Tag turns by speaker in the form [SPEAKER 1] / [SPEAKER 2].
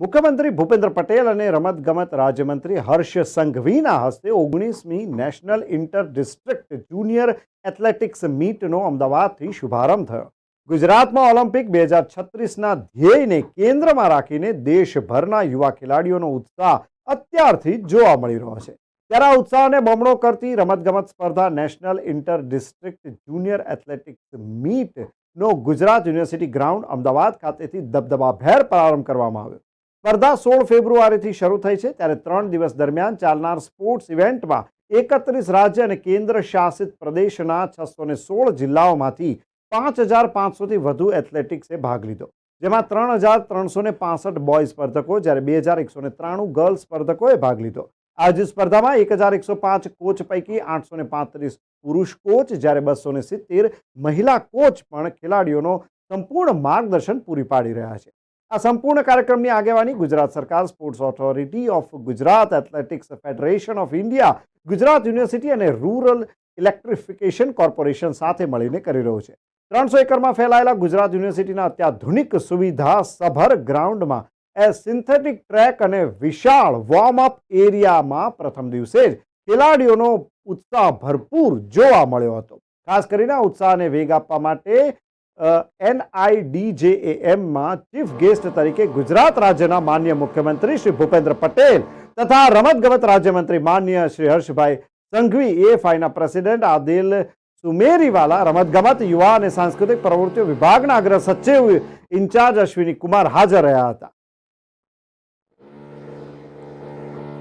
[SPEAKER 1] મુખ્યમંત્રી ભૂપેન્દ્ર પટેલ અને રમતગમત રાજ્યમંત્રી હર્ષ સંઘવીના હસ્તે 19મી national inter district junior athletics મીટનો અમદાવાદથી શુભારંભ થયો. ગુજરાતમાં ઓલિમ્પિક 2036ના ધ્યેયને કેન્દ્રમાં રાખીને દેશભરના યુવા ખેલાડીઓનો ઉત્સાહ અત્યારથી જોવા મળી રહ્યો છે. ત્યારે આ ઉત્સાહને બમણો કરતી રમતગમત સ્પર્ધા national inter district junior athletics મીટનો ગુજરાત યુનિવર્સિટી ગ્રાઉન્ડ અમદાવાદ ખાતેથી દબદબાભેર પ્રારંભ કરવામાં આવ્યો. સ્પર્ધા 16 ફેબ્રુઆરીથી શરૂ થઈ છે. ત્યારે 3 દિવસ દરમિયાન ચાલનાર સ્પોર્ટ્સ ઇવેન્ટમાં 31 રાજ્ય અને કેન્દ્ર શાસિત પ્રદેશના 616 જિલ્લાઓમાંથી 5500થી વધુ એથ્લેટિક્સે ભાગ લીધો, જેમાં 3365 બોય સ્પર્ધકો જ્યારે 2193 ગર્લ સ્પર્ધકોએ ભાગ લીધો. આજે સ્પર્ધામાં 1105 કોચ પૈકી 835 પુરુષ કોચ જ્યારે 270 મહિલા કોચ પણ ખેલાડીઓનો સંપૂર્ણ માર્ગદર્શન પૂરી પાડી રહ્યા છે. આ સંપૂર્ણ કાર્યક્રમની આગેવાની ગુજરાત સરકાર, sports authority of Gujarat, athletics federation of India, Gujarat university અને રૂરલ ઇલેક્ટ્રિફિકેશન કોર્પોરેશન સાથે મળીને કરી રહ્યો છે. 300 એકરમાં ફેલાયેલા ગુજરાત યુનિવર્સિટીના અત્યાધુનિક સુવિધા સભર ગ્રાઉન્ડમાં સિન્થેટિક ટ્રેક અને વિશાળ વોર્મઅપ એરિયામાં પ્રથમ દિવસે જ ખેલાડીઓનો ઉત્સાહ ભરપૂર જોવા મળ્યો હતો. ખાસ કરીને આ ઉત્સાહને વેગ આપવા માટે NIDJAMમાં ચીફ ગેસ્ટ તરીકે ગુજરાત રાજ્યના માન્ય મુખ્યમંત્રી શ્રી ભૂપેન્દ્ર પટેલ તથા રમતગમત રાજ્યમંત્રી માન્ય શ્રી હર્ષભાઈ સંઘવી, AFIના પ્રેસિડેન્ટ આદિલ સુમેરીવાલા, રમતગમત, યુવા અને સાંસ્કૃતિક પ્રવૃત્તિઓ વિભાગના અગ્ર સચિવ ઇન્ચાર્જ અશ્વિની કુમાર હાજર રહ્યા હતા.